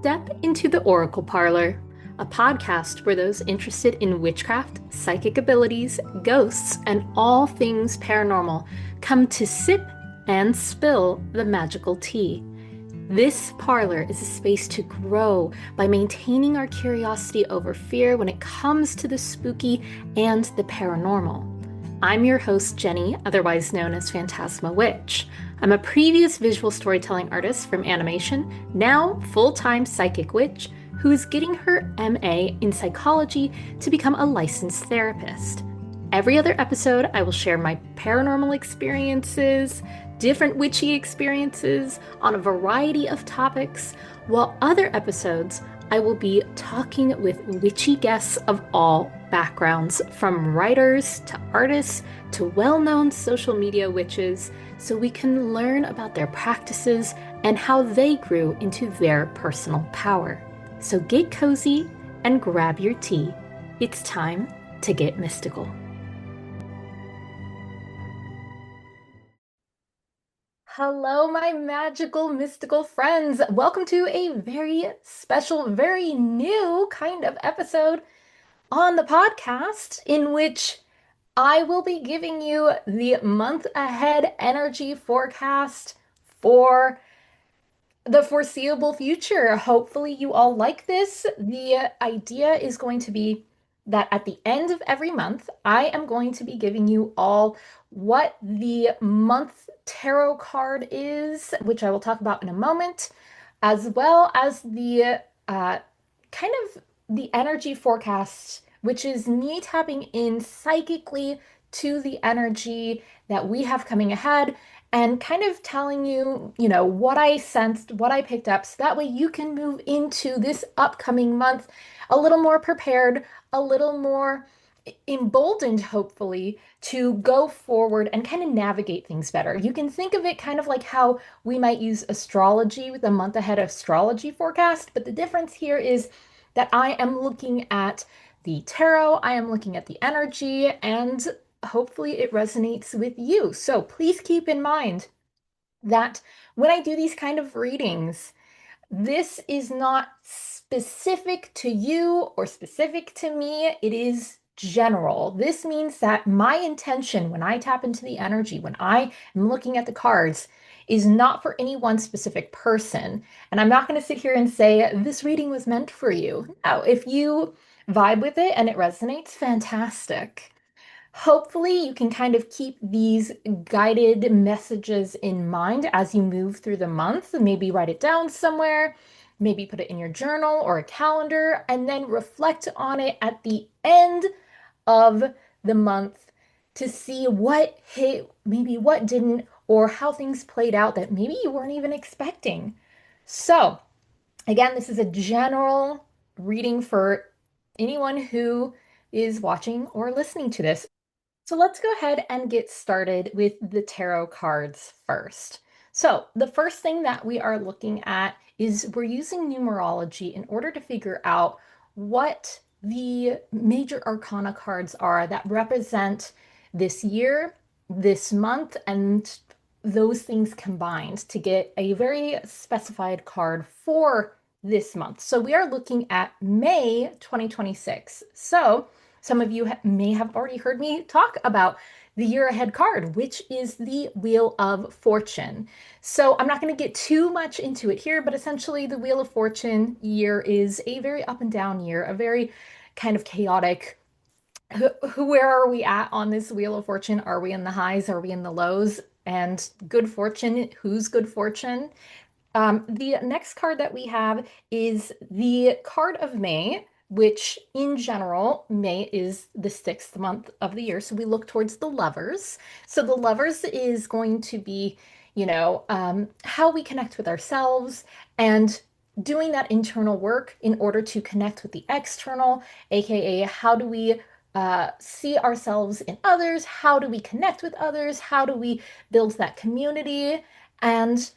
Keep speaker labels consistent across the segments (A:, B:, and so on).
A: Step into the Oracle Parlor, a podcast where those interested in witchcraft, psychic abilities, ghosts, and all things paranormal come to sip and spill the magical tea. This parlor is a space to grow by maintaining our curiosity over fear when it comes to the spooky and the paranormal. I'm your host, Jenny, otherwise known as Phantasma Witch. I'm a previous visual storytelling artist from animation, now full-time psychic witch, who is getting her MA in psychology to become a licensed therapist. Every other episode, I will share my paranormal experiences, different witchy experiences on a variety of topics, while other episodes, I will be talking with witchy guests of all backgrounds, from writers to artists to well-known social media witches, so we can learn about their practices and how they grew into their personal power. So get cozy and grab your tea. It's time to get mystical. Hello, my magical, mystical friends. Welcome to a very special, very new kind of episode on the podcast in which I will be giving you the month ahead energy forecast for the foreseeable future. Hopefully, you all like this. The idea is going to be that at the end of every month, I am going to be giving you all what the month tarot card is, which I will talk about in a moment, as well as the kind of the energy forecast, which is me tapping in psychically to the energy that we have coming ahead and kind of telling you, what I sensed, what I picked up, so that way you can move into this upcoming month a little more prepared, a little more emboldened, hopefully, to go forward and kind of navigate things better. You can think of it kind of like how we might use astrology with a month ahead astrology forecast, but the difference here is that I am looking at the tarot, I am looking at the energy, and hopefully it resonates with you. So please keep in mind that when I do these kind of readings, this is not specific to you or specific to me. It is general. This means that my intention when I tap into the energy, when I am looking at the cards, is not for any one specific person. And I'm not going to sit here and say, this reading was meant for you. No, if you vibe with it and it resonates, fantastic. Hopefully, you can kind of keep these guided messages in mind as you move through the month. Maybe write it down somewhere, maybe put it in your journal or a calendar, and then reflect on it at the end of the month to see what hit, maybe what didn't, or how things played out that maybe you weren't even expecting. So, again, this is a general reading for anyone who is watching or listening to this. So let's go ahead and get started with the tarot cards first. So the first thing that we are looking at is we're using numerology in order to figure out what the major arcana cards are that represent this year, this month, and those things combined to get a very specified card for this month. So we are looking at May 2026. So some of you may have already heard me talk about the year ahead card, which is the Wheel of Fortune. So I'm not going to get too much into it here, but essentially the Wheel of Fortune year is a very up and down year, a very kind of chaotic. Where are we at on this Wheel of Fortune? Are we in the highs? Are we in the lows? And good fortune, who's good fortune? The next card that we have is the card of May, which in general, May is the 6th month of the year. So we look towards the lovers. So the lovers is going to be, how we connect with ourselves and doing that internal work in order to connect with the external, aka how do we see ourselves in others? How do we connect with others? How do we build that community? And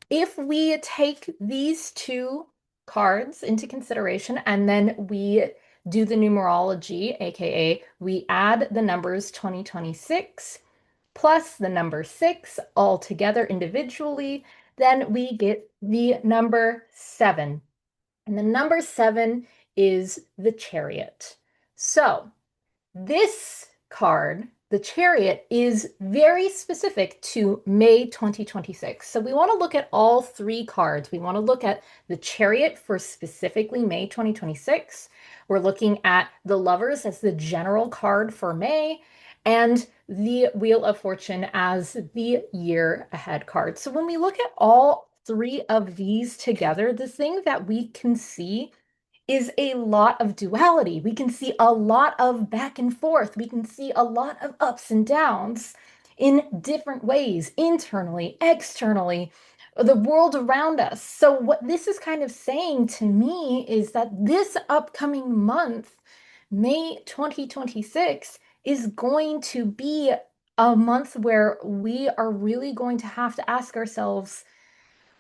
A: if we take these two cards into consideration and then we do the numerology, aka we add the numbers 2026 plus the number 6 all together individually, then we get the number 7. And the number seven is the chariot. So this card, the chariot, is very specific to May 2026. So we want to look at all three cards. We want to look at the chariot for specifically May 2026. We're looking at the lovers as the general card for May, and the Wheel of Fortune as the year ahead card. So when we look at all three of these together, the thing that we can see is a lot of duality. We can see a lot of back and forth. We can see a lot of ups and downs in different ways, internally, externally, the world around us. So, what this is kind of saying to me is that this upcoming month, May 2026, is going to be a month where we are really going to have to ask ourselves,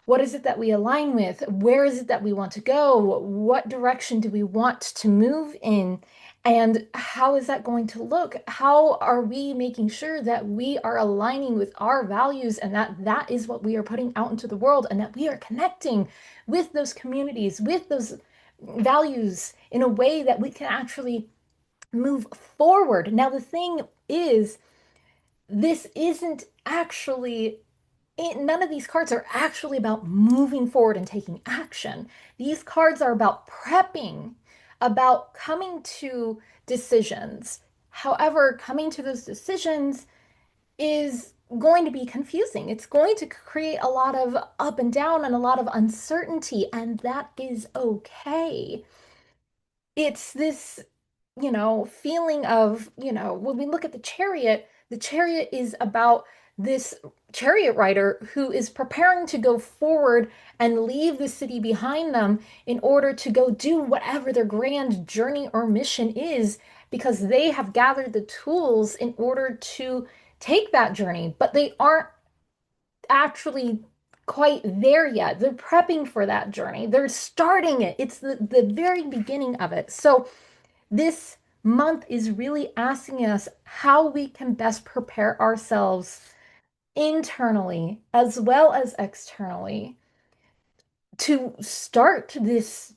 A: what is it that we align with? Where is it that we want to go? What direction do we want to move in? And how is that going to look? How are we making sure that we are aligning with our values and that that is what we are putting out into the world and that we are connecting with those communities, with those values in a way that we can actually move forward? Now, the thing is, this isn't actually none of these cards are actually about moving forward and taking action. These cards are about prepping, about coming to decisions. However, coming to those decisions is going to be confusing. It's going to create a lot of up and down and a lot of uncertainty, and that is okay. It's this, feeling of, when we look at the chariot is about this chariot rider who is preparing to go forward and leave the city behind them in order to go do whatever their grand journey or mission is, because they have gathered the tools in order to take that journey, but they aren't actually quite there yet. They're prepping for that journey. They're starting it. It's the very beginning of it. So this month is really asking us how we can best prepare ourselves internally as well as externally to start this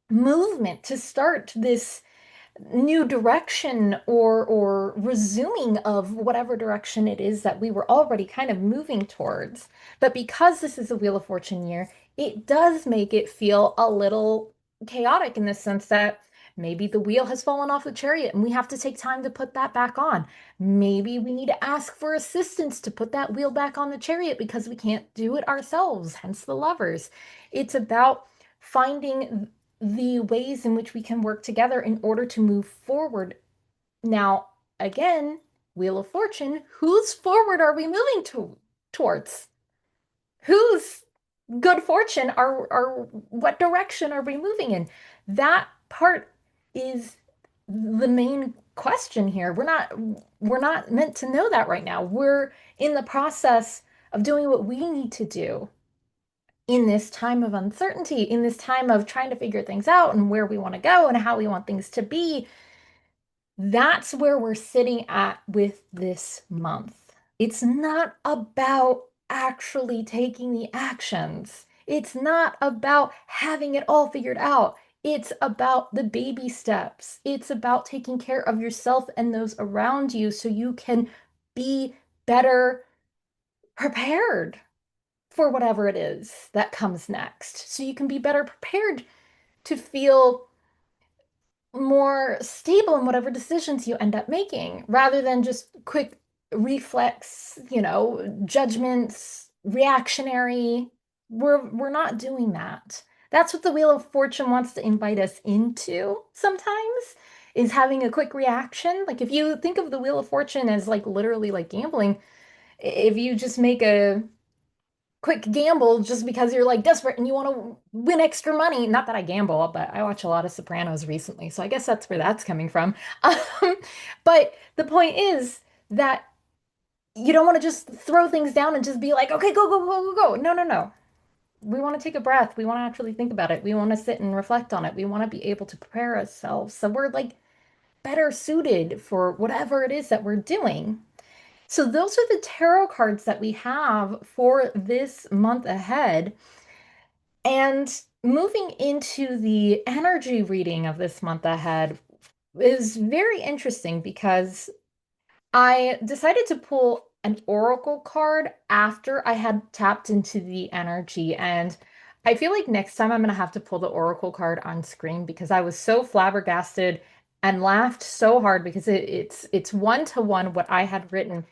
A: movement, to start this new direction or resuming of whatever direction it is that we were already kind of moving towards. But because this is a Wheel of Fortune year, it does make it feel a little chaotic in the sense that maybe the wheel has fallen off the chariot and we have to take time to put that back on. Maybe we need to ask for assistance to put that wheel back on the chariot because we can't do it ourselves, hence the lovers. It's about finding the ways in which we can work together in order to move forward. Now, again, Wheel of Fortune, whose forward are we moving towards? Whose good fortune are what direction are we moving in? That part is the main question here. We're not meant to know that right now. We're in the process of doing what we need to do in this time of uncertainty, in this time of trying to figure things out and where we want to go and how we want things to be. That's where we're sitting at with this month. It's not about actually taking the actions. It's not about having it all figured out. It's about the baby steps. It's about taking care of yourself and those around you so you can be better prepared for whatever it is that comes next. So you can be better prepared to feel more stable in whatever decisions you end up making rather than just quick reflex, judgments, reactionary. We're not doing that. That's what the Wheel of Fortune wants to invite us into sometimes, is having a quick reaction. Like if you think of the Wheel of Fortune as like literally like gambling, if you just make a quick gamble just because you're like desperate and you want to win extra money. Not that I gamble, but I watch a lot of Sopranos recently, so I guess that's where that's coming from. Um, but the point is that you don't want to just throw things down and just be like, okay, go, go, go, go, go. No, no, no. We want to take a breath. We want to actually think about it. We want to sit and reflect on it. We want to be able to prepare ourselves so we're like better suited for whatever it is that we're doing. So those are the tarot cards that we have for this month ahead. And moving into the energy reading of this month ahead is very interesting because I decided to pull an oracle card after I had tapped into the energy. And I feel like next time I'm going to have to pull the oracle card on screen because I was so flabbergasted and laughed so hard because it's one to one what I had written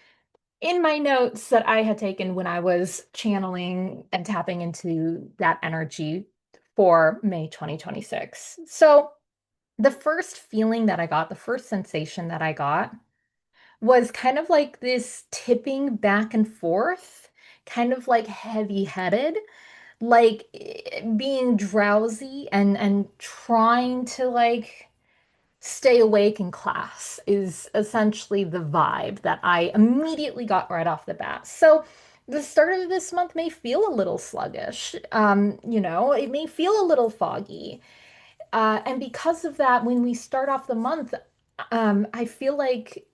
A: in my notes that I had taken when I was channeling and tapping into that energy for May 2026. So the first feeling that I got, the first sensation that I got was kind of like this tipping back and forth, kind of like heavy-headed, like being drowsy and trying to like stay awake in class is essentially the vibe that I immediately got right off the bat. So the start of this month may feel a little sluggish. It may feel a little foggy. And because of that, when we start off the month, I feel like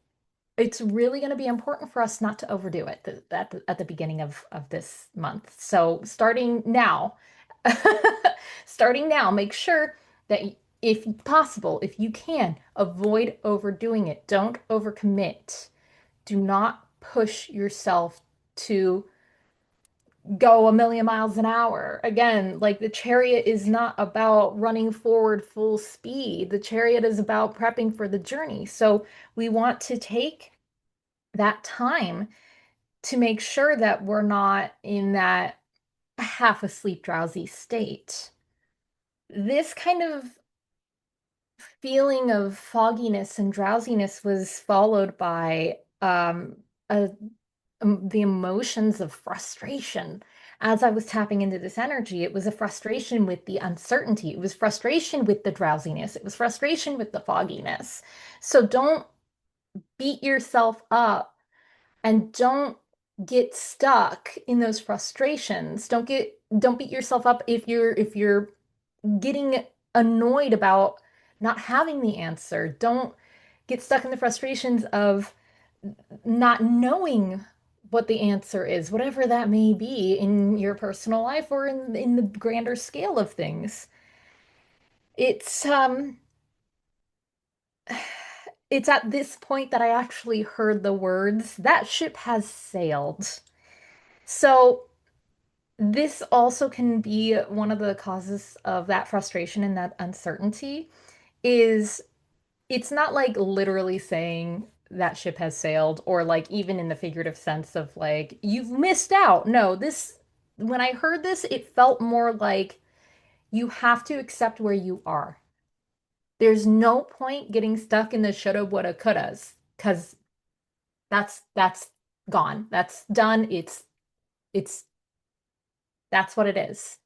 A: it's really going to be important for us not to overdo it at the beginning of this month. So starting now, make sure that if possible, if you can, avoid overdoing it. Don't overcommit. Do not push yourself to go a million miles an hour. Again, like the chariot is not about running forward full speed. The chariot is about prepping for the journey. So we want to take that time to make sure that we're not in that half asleep, drowsy state. This kind of feeling of fogginess and drowsiness was followed by a, the emotions of frustration. As I was tapping into this energy, it was a frustration with the uncertainty. It was frustration with the drowsiness. It was frustration with the fogginess. So don't beat yourself up and don't get stuck in those frustrations. Don't beat yourself up if you're getting annoyed about not having the answer. Don't get stuck in the frustrations of not knowing what the answer is, whatever that may be in your personal life or in the grander scale of things. It's it's at this point that I actually heard the words, that ship has sailed. So this also can be one of the causes of that frustration and that uncertainty is it's not like literally saying that ship has sailed or like even in the figurative sense of like you've missed out. No, this when I heard this, it felt more like you have to accept where you are. There's no point getting stuck in the shoulda, woulda, couldas because that's gone. That's done. It's that's what it is.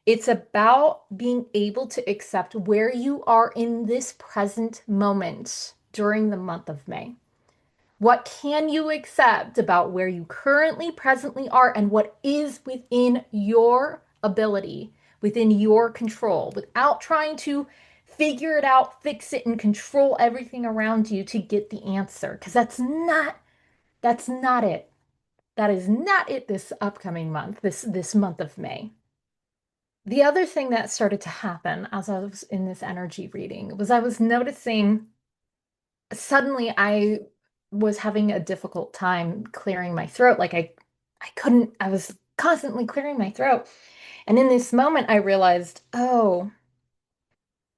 A: It's about being able to accept where you are in this present moment during the month of May. What can you accept about where you currently, presently are, and what is within your ability, within your control, without trying to figure it out, fix it, and control everything around you to get the answer? Because that's not it. That is not it this upcoming month, this month of May. The other thing that started to happen as I was in this energy reading was I was noticing suddenly I was having a difficult time clearing my throat. Like I couldn't, I was constantly clearing my throat. And in this moment, I realized, oh,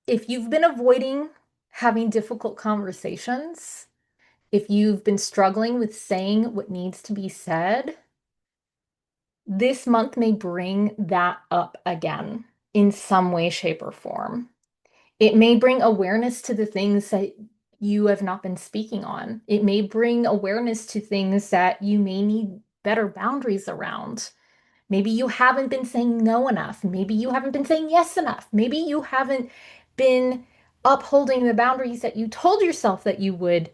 A: if you've been avoiding having difficult conversations, if you've been struggling with saying what needs to be said, this month may bring that up again in some way, shape, or form. It may bring awareness to the things that you have not been speaking on. It may bring awareness to things that you may need better boundaries around. Maybe you haven't been saying no enough. Maybe you haven't been saying yes enough. Maybe you haven't been upholding the boundaries that you told yourself that you would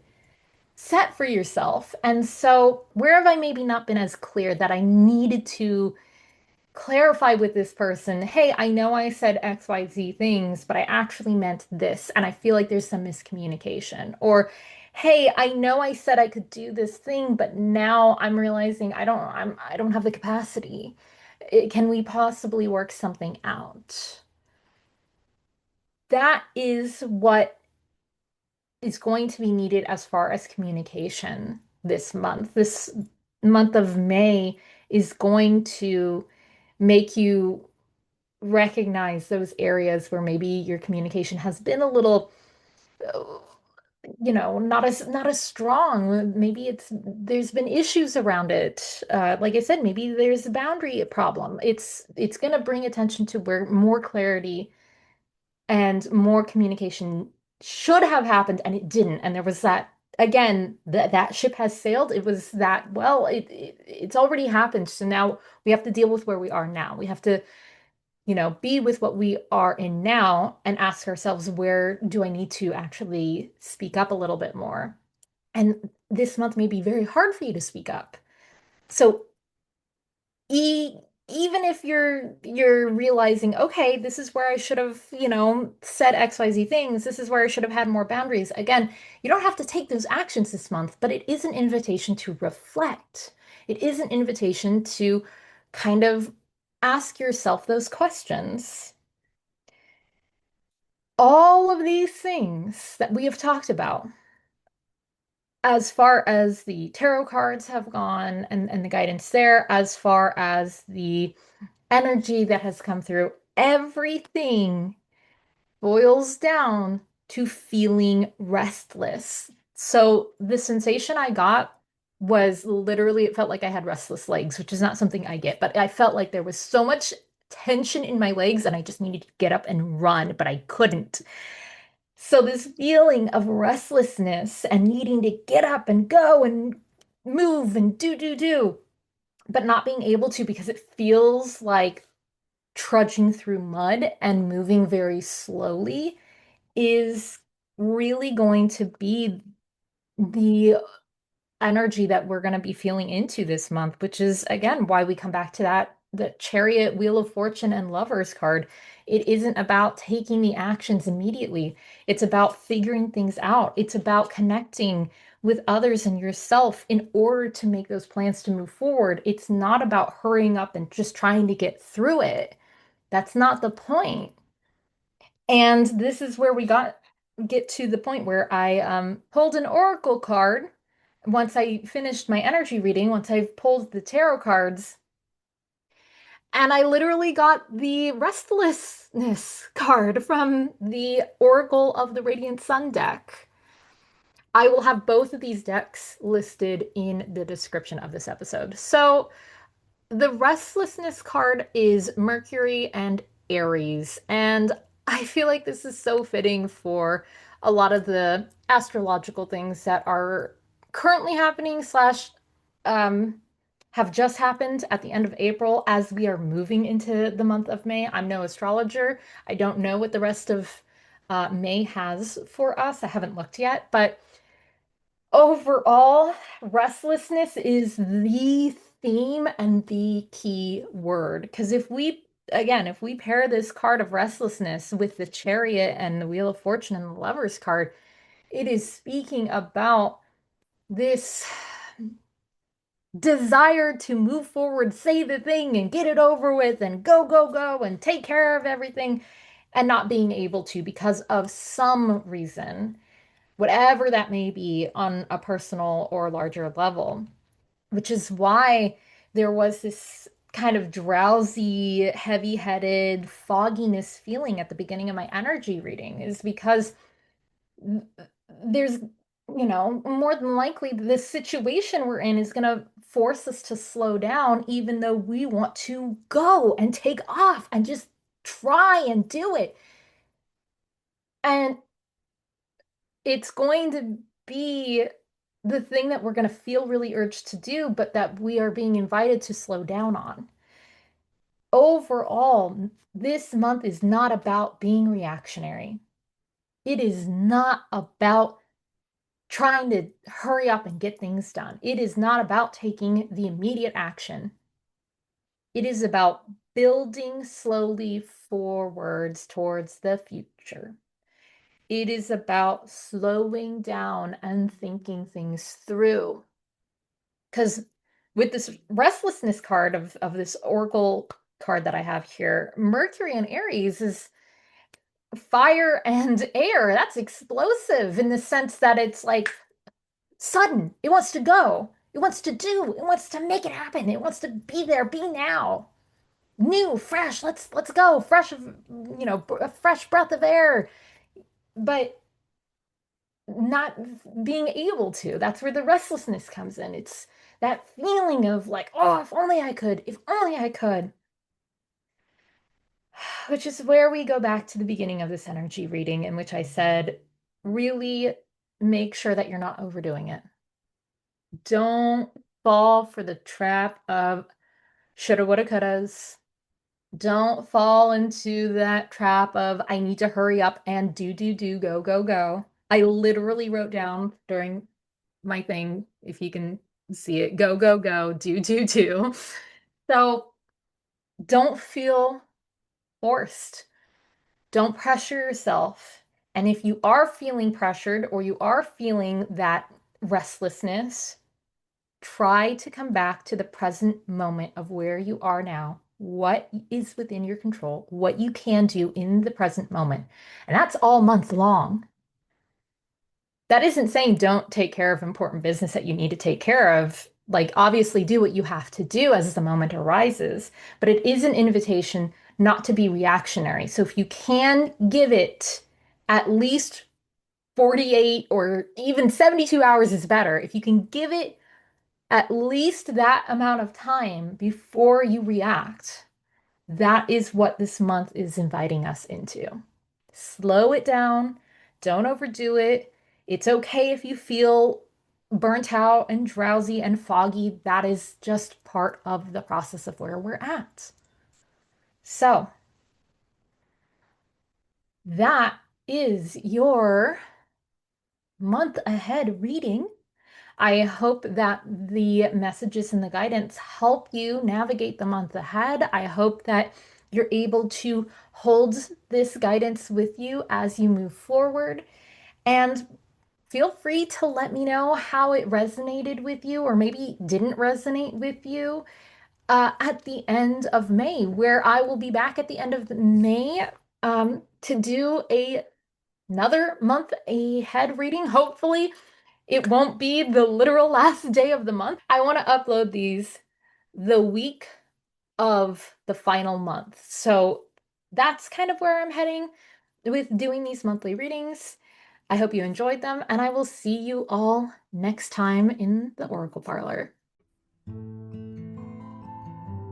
A: set for yourself. And so, where have I maybe not been as clear that I needed to clarify with this person, hey, I know I said XYZ things, but I actually meant this, and I feel like there's some miscommunication. Or, hey, I know I said I could do this thing, but now I'm realizing I don't have the capacity. Can we possibly work something out? that is what is going to be needed as far as communication this month. This month of May is going to make you recognize those areas where maybe your communication has been a little, uh, not as strong. Maybe there's been issues around it. Like I said, maybe there's a boundary problem. It's going to bring attention to where more clarity and more communication should have happened and it didn't. And there was that again, that ship has sailed. It was that, well, it's already happened. So now we have to deal with where we are now. We have to, be with what we are in now and ask ourselves, where do I need to actually speak up a little bit more? And this month may be very hard for you to speak up. So e even if you're realizing, okay, this is where I should have, said XYZ things, this is where I should have had more boundaries. Again, you don't have to take those actions this month, but it is an invitation to reflect. It is an invitation to kind of ask yourself those questions. All of these things that we have talked about, as far as the tarot cards have gone and the guidance there, as far as the energy that has come through, everything boils down to feeling restless. So the sensation I got was literally, it felt like I had restless legs, which is not something I get, but I felt like there was so much tension in my legs and I just needed to get up and run, but I couldn't. So this feeling of restlessness and needing to get up and go and move and do, but not being able to because it feels like trudging through mud and moving very slowly is really going to be the energy that we're going to be feeling into this month, which is again why we come back to that the chariot, wheel of fortune, and lovers card. It isn't about taking the actions immediately. It's about figuring things out. It's about connecting with others and yourself in order to make those plans to move forward. It's not about hurrying up and just trying to get through it. That's not the point. And this is where we get to the point where I pulled an oracle card once I finished my energy reading, once I've pulled the tarot cards, and I literally got the Restlessness card from the Oracle of the Radiant Sun deck. I will have both of these decks listed in the description of this episode. So the Restlessness card is Mercury and Aries, and I feel like this is so fitting for a lot of the astrological things that are currently happening slash um, have just happened at the end of April as we are moving into the month of May. I'm no astrologer. I don't know what the rest of May has for us. I haven't looked yet, but overall, restlessness is the theme and the key word. Because if we pair this card of restlessness with the chariot and the wheel of fortune and the lovers card, it is speaking about this desire to move forward, say the thing and get it over with and go and take care of everything and not being able to because of some reason, whatever that may be on a personal or larger level, which is why there was this kind of drowsy, heavy-headed fogginess feeling at the beginning of my energy reading, is because there's, more than likely this situation we're in is going to force us to slow down, even though we want to go and take off and just try and do it. And it's going to be the thing that we're going to feel really urged to do, but that we are being invited to slow down on. Overall, this month is not about being reactionary. It is not about trying to hurry up and get things done. It is not about taking the immediate action. It is about building slowly forwards towards the future. It is about slowing down and thinking things through. Because with this restlessness card of this oracle card that I have here, Mercury and Aries is fire and air. That's explosive in the sense that it's like sudden. It wants to go. It wants to do. It wants to make it happen. It wants to be there, be now. New, fresh. Let's go. Fresh, a fresh breath of air. But not being able to. That's where the restlessness comes in. It's that feeling of like, oh, if only I could, if only I could. Which is where we go back to the beginning of this energy reading, in which I said, really make sure that you're not overdoing it. Don't fall for the trap of shoulda, woulda, couldas. Don't fall into that trap of I need to hurry up and do, go, go, go. I literally wrote down during my thing, if you can see it, go, go, go, do. So don't feel forced. Don't pressure yourself. And if you are feeling pressured or you are feeling that restlessness, try to come back to the present moment of where you are now, what is within your control, what you can do in the present moment. And that's all month long. That isn't saying don't take care of important business that you need to take care of. Like, obviously, do what you have to do as the moment arises, but it is an invitation not to be reactionary. So, if you can give it at least 48 or even 72 hours is better. If you can give it at least that amount of time before you react, that is what this month is inviting us into. Slow it down. Don't overdo it. It's okay if you feel burnt out and drowsy and foggy. That is just part of the process of where we're at. So, that is your month ahead reading. I hope that the messages and the guidance help you navigate the month ahead. I hope that you're able to hold this guidance with you as you move forward. And feel free to let me know how it resonated with you or maybe didn't resonate with you at the end of May, where I will be back at the end of May to do another month ahead reading. Hopefully, it won't be the literal last day of the month. I want to upload these the week of the final month. So that's kind of where I'm heading with doing these monthly readings. I hope you enjoyed them, and I will see you all next time in the Oracle Parlor.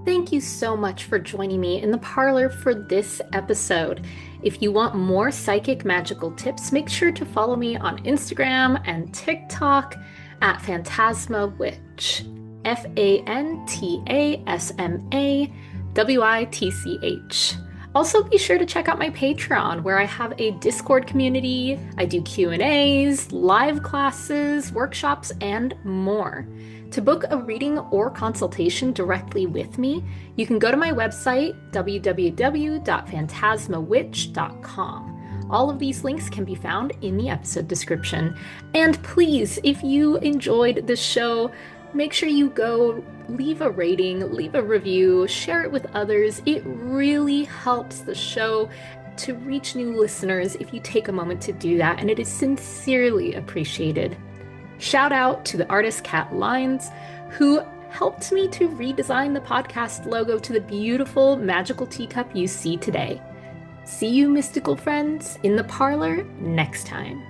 A: Thank you so much for joining me in the parlor for this episode. If you want more psychic magical tips, make sure to follow me on Instagram and TikTok at Phantasma Witch. Phantasmawitch. Also, be sure to check out my Patreon, where I have a Discord community. I do Q&As, live classes, workshops, and more. To book a reading or consultation directly with me, you can go to my website, www.phantasmawitch.com. All of these links can be found in the episode description. And please, if you enjoyed this show, make sure you go leave a rating, leave a review, share it with others. It really helps the show to reach new listeners if you take a moment to do that, and it is sincerely appreciated. Shout out to the artist Cat Lines, who helped me to redesign the podcast logo to the beautiful magical teacup you see today. See you, mystical friends, in the parlor next time.